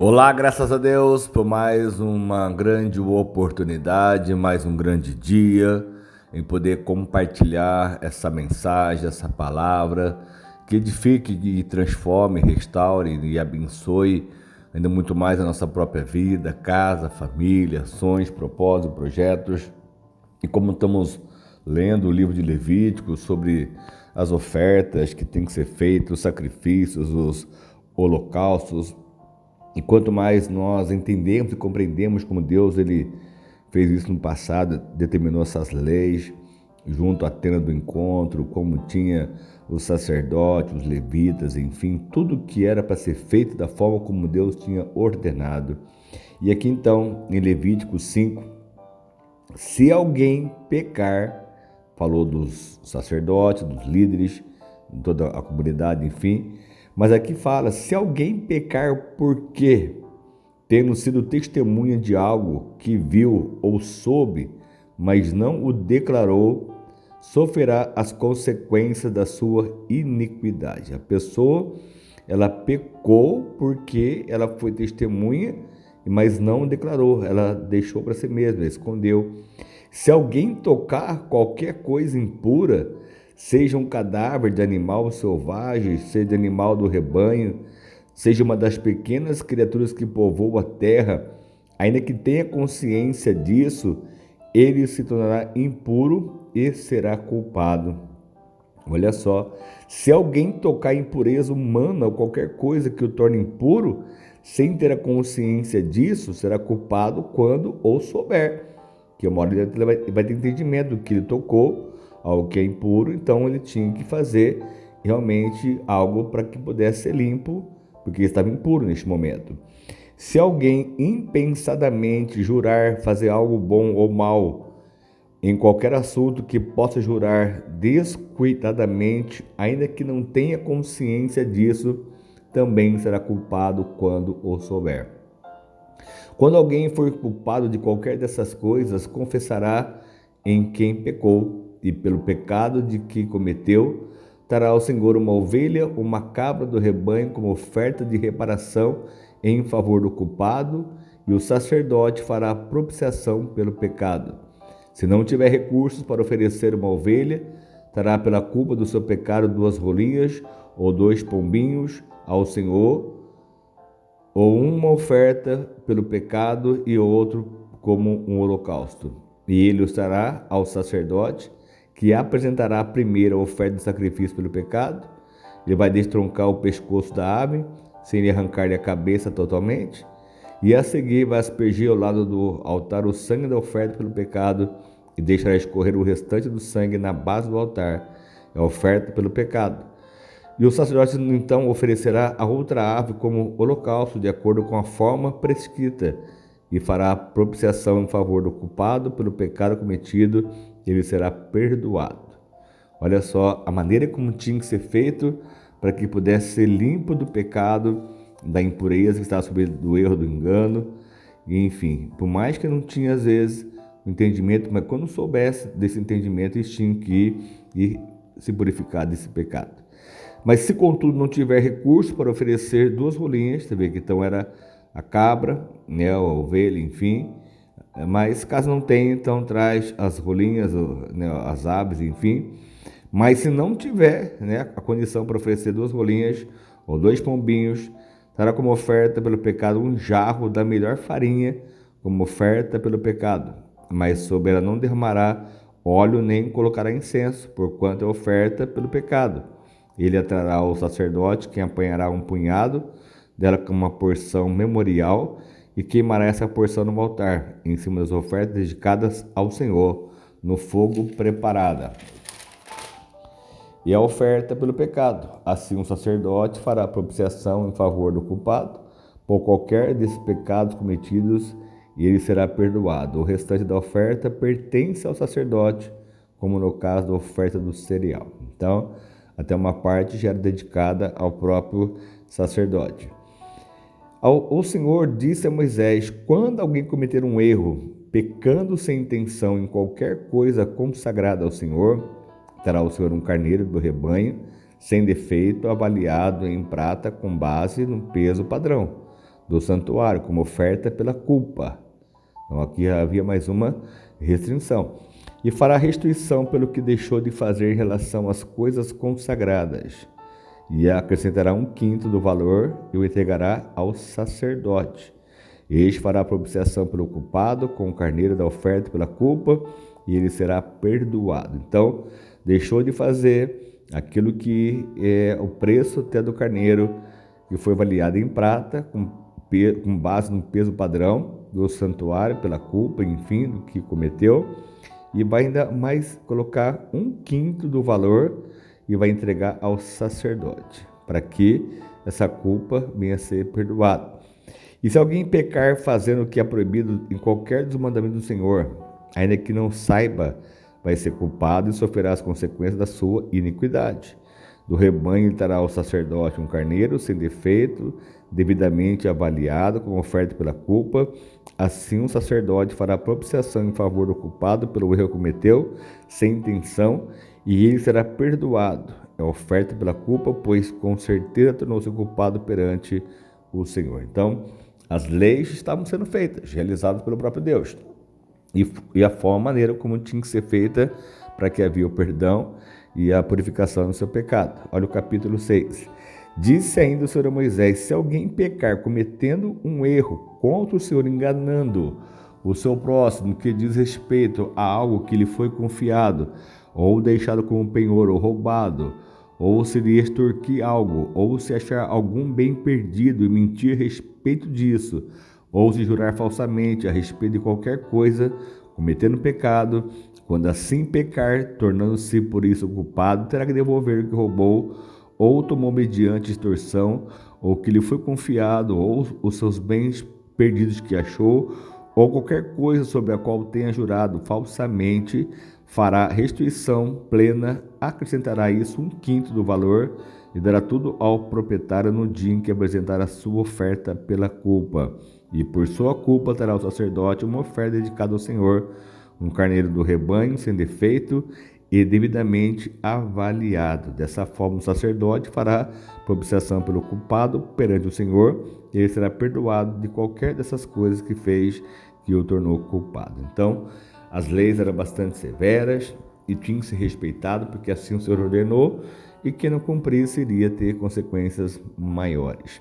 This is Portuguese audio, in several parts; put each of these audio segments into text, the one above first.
Olá, graças a Deus por mais uma grande oportunidade, mais um grande dia em poder compartilhar essa mensagem, essa palavra que edifique e transforme, restaure e abençoe ainda muito mais a nossa própria vida, casa, família, sonhos, propósitos, projetos. E como estamos lendo o livro de Levítico sobre as ofertas que têm que ser feitas, os sacrifícios, os holocaustos. E quanto mais nós entendemos e compreendemos como Deus ele fez isso no passado, determinou essas leis junto à tenda do encontro, como tinha os sacerdotes, os levitas, enfim, tudo que era para ser feito da forma como Deus tinha ordenado. E aqui então, em Levítico 5, se alguém pecar, falou dos sacerdotes, dos líderes, toda a comunidade, enfim, mas aqui fala, se alguém pecar por quê? Tendo sido testemunha de algo que viu ou soube, mas não o declarou, sofrerá as consequências da sua iniquidade. A pessoa, ela pecou porque ela foi testemunha, mas não declarou, ela deixou para si mesma, escondeu. Se alguém tocar qualquer coisa impura, seja um cadáver de animal selvagem, seja animal do rebanho, seja uma das pequenas criaturas que povoam a terra, ainda que tenha consciência disso, ele se tornará impuro e será culpado. Olha só, se alguém tocar impureza humana ou qualquer coisa que o torne impuro, sem ter a consciência disso, será culpado quando ou souber. Que uma hora ele vai ter entendimento do que ele tocou, algo que é impuro, então ele tinha que fazer realmente algo para que pudesse ser limpo, porque ele estava impuro neste momento. Se alguém impensadamente jurar fazer algo bom ou mal, em qualquer assunto que possa jurar descuidadamente, ainda que não tenha consciência disso, também será culpado quando o souber. Quando alguém for culpado de qualquer dessas coisas, confessará em quem pecou, e pelo pecado de que cometeu, trará ao Senhor uma ovelha, uma cabra do rebanho como oferta de reparação em favor do culpado, e o sacerdote fará propiciação pelo pecado. Se não tiver recursos para oferecer uma ovelha, trará pela culpa do seu pecado 2 rolinhas ou 2 pombinhos ao Senhor, ou uma oferta pelo pecado e outro como um holocausto. E ele os trará ao sacerdote, que apresentará primeiro a oferta de sacrifício pelo pecado. Ele vai destroncar o pescoço da ave, sem lhe arrancar-lhe a cabeça totalmente, e a seguir vai aspergir ao lado do altar o sangue da oferta pelo pecado, e deixará escorrer o restante do sangue na base do altar, é a oferta pelo pecado. E o sacerdote então oferecerá a outra ave como holocausto, de acordo com a forma prescrita, e fará propiciação em favor do culpado pelo pecado cometido, e ele será perdoado. Olha só a maneira como tinha que ser feito para que pudesse ser limpo do pecado, da impureza que estava sobre do erro, do engano, e enfim, por mais que não tinha às vezes o entendimento, mas quando soubesse desse entendimento, eles tinham que ir e se purificar desse pecado. Mas se contudo não tiver recurso para oferecer 2 rolinhas, você vê que então era a cabra, né, a ovelha, enfim, mas caso não tenha, então traz as rolinhas, né, as aves, enfim. Mas se não tiver, né, a condição para oferecer 2 rolinhas ou 2 pombinhos, dará como oferta pelo pecado um jarro da melhor farinha, como oferta pelo pecado. Mas sobre ela não derramará óleo nem colocará incenso, porquanto é oferta pelo pecado. Ele a trará ao sacerdote, quem apanhará um punhado dela como uma porção memorial e queimará essa porção no altar, em cima das ofertas dedicadas ao Senhor, no fogo preparada. E a oferta pelo pecado. Assim o sacerdote fará propiciação em favor do culpado por qualquer desses pecados cometidos, e ele será perdoado. O restante da oferta pertence ao sacerdote, como no caso da oferta do cereal. Então, até uma parte já era dedicada ao próprio sacerdote. O Senhor disse a Moisés: quando alguém cometer um erro, pecando sem intenção em qualquer coisa consagrada ao Senhor, terá o Senhor um carneiro do rebanho, sem defeito, avaliado em prata, com base no peso padrão. do santuário, como oferta pela culpa. Então aqui havia mais uma restrição. E fará restituição pelo que deixou de fazer em relação às coisas consagradas. E acrescentará 1/5 do valor e o entregará ao sacerdote. Este fará propiciação pelo culpado com o carneiro da oferta pela culpa, e ele será perdoado. Então, deixou de fazer aquilo que é o preço até do carneiro, que foi avaliado em prata, com base no peso padrão do santuário, pela culpa, enfim, do que cometeu, e vai ainda mais colocar 1/5 do valor e vai entregar ao sacerdote, para que essa culpa venha a ser perdoada. E se alguém pecar fazendo o que é proibido em qualquer dos mandamentos do Senhor, ainda que não saiba, vai ser culpado e sofrerá as consequências da sua iniquidade. Do rebanho ele trará ao sacerdote um carneiro sem defeito, devidamente avaliado, como oferta pela culpa. Assim o sacerdote fará propiciação em favor do culpado pelo erro que cometeu, sem intenção, e ele será perdoado. É oferta pela culpa, pois com certeza tornou-se culpado perante o Senhor. Então, as leis estavam sendo feitas, realizadas pelo próprio Deus. E a maneira como tinha que ser feita para que havia o perdão e a purificação do seu pecado. Olha o capítulo 6. Disse ainda o Senhor a Moisés: se alguém pecar cometendo um erro contra o Senhor, enganando o seu próximo, que diz respeito a algo que lhe foi confiado, ou deixado como penhor, ou roubado, ou se lhe extorquir algo, ou se achar algum bem perdido e mentir a respeito disso, ou se jurar falsamente a respeito de qualquer coisa, cometendo pecado, quando assim pecar, tornando-se por isso culpado, terá que devolver o que roubou, ou tomou mediante extorsão, ou que lhe foi confiado, ou os seus bens perdidos que achou, ou qualquer coisa sobre a qual tenha jurado falsamente, fará restituição plena, acrescentará isso 1/5 do valor e dará tudo ao proprietário no dia em que apresentar a sua oferta pela culpa. E por sua culpa terá o sacerdote uma oferta dedicada ao Senhor, um carneiro do rebanho sem defeito e devidamente avaliado. Dessa forma, o sacerdote fará propiciação pelo culpado perante o Senhor, e ele será perdoado de qualquer dessas coisas que fez que o tornou culpado. Então, as leis eram bastante severas e tinham que ser respeitado, porque assim o Senhor ordenou, e quem não cumprisse iria ter consequências maiores.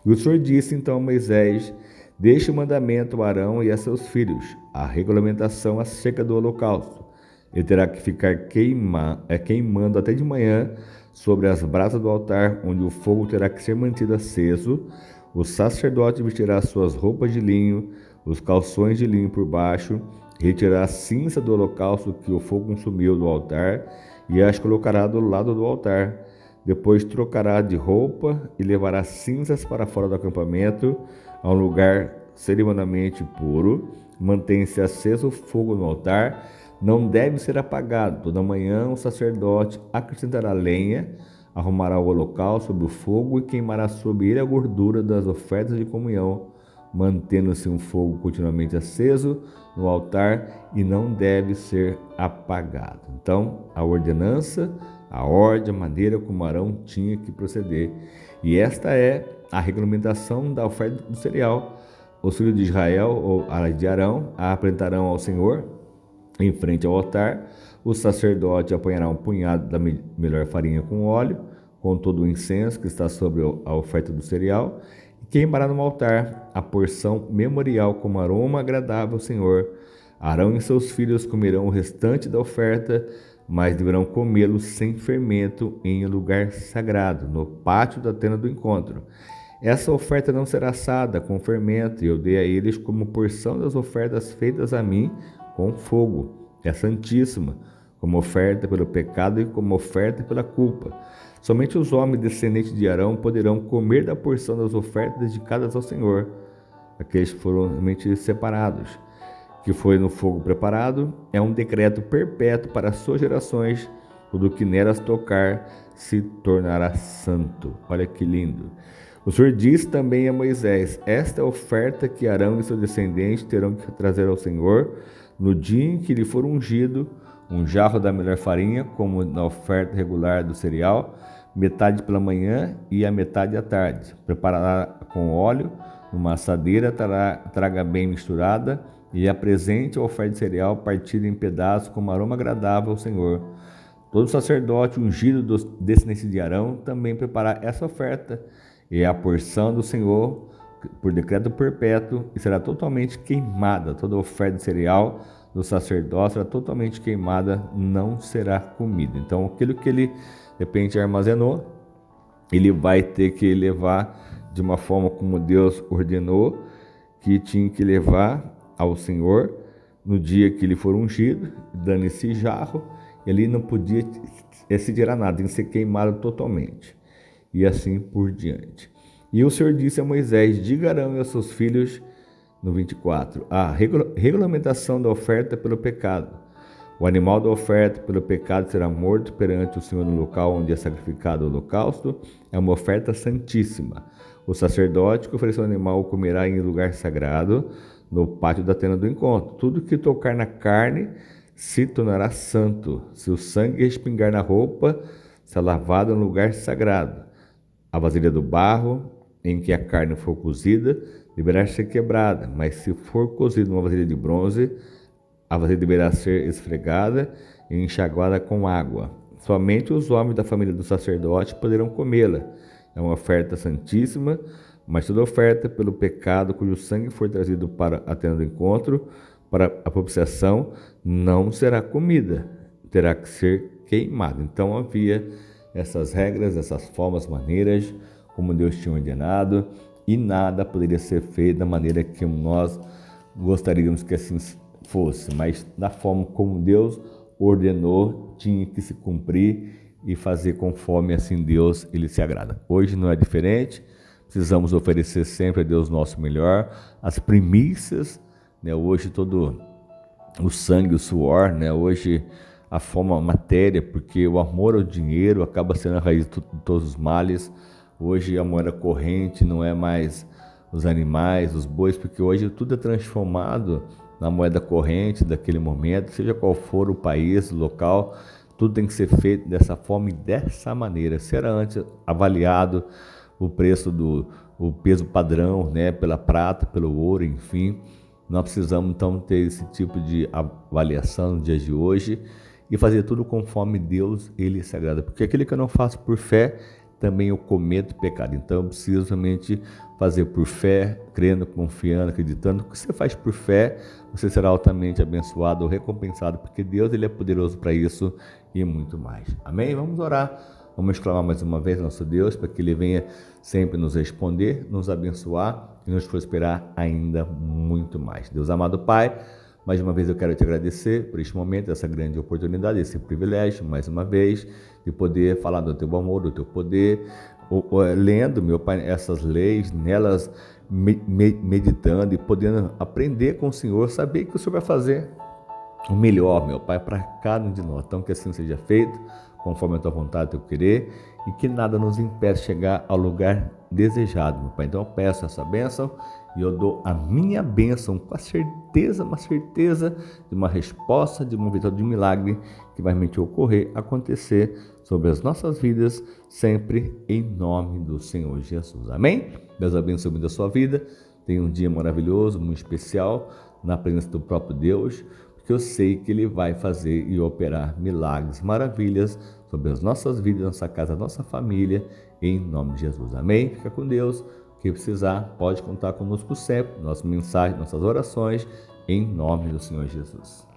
E o Senhor disse então a Moisés: deixe o mandamento a Arão e a seus filhos, a regulamentação acerca do holocausto. Ele terá que ficar queimando até de manhã sobre as brasas do altar, onde o fogo terá que ser mantido aceso. O sacerdote vestirá suas roupas de linho, os calções de linho por baixo, retirará a cinza do holocausto que o fogo consumiu do altar e as colocará do lado do altar. Depois trocará de roupa e levará cinzas para fora do acampamento, a um lugar cerimonialmente puro. Mantém-se aceso o fogo no altar, não deve ser apagado. Toda manhã o sacerdote acrescentará lenha, arrumará o holocausto sobre o fogo e queimará sobre ele a gordura das ofertas de comunhão, mantendo-se um fogo continuamente aceso no altar e não deve ser apagado. Então, a ordenança, a ordem, a maneira como Arão tinha que proceder. E esta é a regulamentação da oferta do cereal. Os filhos de Israel, ou de Arão, a apresentarão ao Senhor em frente ao altar. O sacerdote apanhará um punhado da melhor farinha com óleo, com todo o incenso que está sobre a oferta do cereal, e queimará no altar a porção memorial como aroma agradável ao Senhor. Arão e seus filhos comerão o restante da oferta, mas deverão comê-lo sem fermento em lugar sagrado, no pátio da tenda do encontro. Essa oferta não será assada com fermento, e eu dei a eles como porção das ofertas feitas a mim com fogo. É santíssima, como oferta pelo pecado e como oferta pela culpa. Somente os homens descendentes de Arão poderão comer da porção das ofertas dedicadas ao Senhor, aqueles que foram realmente separados, que foi no fogo preparado. É um decreto perpétuo para as suas gerações. Tudo que nelas tocar se tornará santo. Olha que lindo. O Senhor disse também a Moisés: esta é a oferta que Arão e seus descendentes terão que trazer ao Senhor no dia em que lhe for ungido: um jarro da melhor farinha, como na oferta regular do cereal, metade pela manhã e a metade à tarde. Preparará com óleo numa assadeira, traga bem misturada e apresente a oferta de cereal partida em pedaços como aroma agradável ao Senhor. Todo sacerdote ungido descendente de Arão também preparar essa oferta, e é a porção do Senhor por decreto perpétuo, e será totalmente queimada. Toda oferta de cereal do sacerdote será totalmente queimada, não será comida. Então, aquilo que ele de repente armazenou, ele vai ter que levar de uma forma como Deus ordenou que tinha que levar ao Senhor no dia que ele for ungido, dando esse jarro. Ele não podia se tirar nada, tem que ser queimado totalmente. E assim por diante. E o Senhor disse a Moisés: diga a Arão e aos seus filhos, no 24, a regulamentação da oferta pelo pecado. O animal da oferta pelo pecado será morto perante o Senhor no local onde é sacrificado o holocausto. É uma oferta santíssima. O sacerdote que ofereceu o animal o comerá em lugar sagrado, no pátio da tenda do encontro. Tudo que tocar na carne se tornará santo. Se o sangue respingar na roupa, será lavado no lugar sagrado. A vasilha do barro em que a carne for cozida deverá ser quebrada, mas se for cozida numa vasilha de bronze, a vasilha deverá ser esfregada e enxaguada com água. Somente os homens da família do sacerdote poderão comê-la. É uma oferta santíssima, mas toda oferta pelo pecado cujo sangue for trazido para a tenda do encontro, para a propiciação, não será comida, terá que ser queimada. Então havia essas regras, essas formas, maneiras, como Deus tinha ordenado, e nada poderia ser feito da maneira que nós gostaríamos que assim fosse, mas da forma como Deus ordenou, tinha que se cumprir e fazer conforme assim Deus ele se agrada. Hoje não é diferente, precisamos oferecer sempre a Deus nosso melhor, as primícias, né? Hoje todo o sangue, o suor, né? Hoje a forma, a matéria, porque o amor ao dinheiro acaba sendo a raiz de todos os males. Hoje a moeda corrente não é mais os animais, os bois, porque hoje tudo é transformado na moeda corrente daquele momento, seja qual for o país, o local, tudo tem que ser feito dessa forma e dessa maneira. Se era antes avaliado o preço o peso padrão, né, pela prata, pelo ouro, enfim, nós precisamos então ter esse tipo de avaliação nos dias de hoje e fazer tudo conforme Deus ele se agrada, porque aquilo que eu não faço por fé, também eu cometo pecado. Então eu preciso realmente fazer por fé, crendo, confiando, acreditando. O que você faz por fé, você será altamente abençoado ou recompensado, porque Deus ele é poderoso para isso e muito mais. Amém? Vamos orar. Vamos clamar mais uma vez nosso Deus para que Ele venha sempre nos responder, nos abençoar e nos prosperar ainda muito mais. Deus amado Pai, mais uma vez eu quero te agradecer por este momento, essa grande oportunidade, esse privilégio, mais uma vez, de poder falar do Teu amor, do Teu poder, lendo, meu Pai, essas leis, nelas meditando e podendo aprender com o Senhor, saber que o Senhor vai fazer o melhor, meu Pai, para cada um de nós. Então que assim seja feito, conforme a Tua vontade, Teu querer, e que nada nos impeça de chegar ao lugar desejado, meu Pai. Então eu peço essa bênção e eu dou a minha bênção com a certeza, uma certeza de uma resposta, de uma vitória, de um milagre que vai realmente ocorrer, acontecer sobre as nossas vidas, sempre em nome do Senhor Jesus. Amém? Deus abençoe muito a sua vida. Tenha um dia maravilhoso, muito especial, na presença do próprio Deus, porque eu sei que Ele vai fazer e operar milagres, maravilhas sobre as nossas vidas, nossa casa, nossa família, em nome de Jesus. Amém? Fica com Deus. O que precisar, pode contar conosco sempre, nossa mensagem, nossas orações, em nome do Senhor Jesus.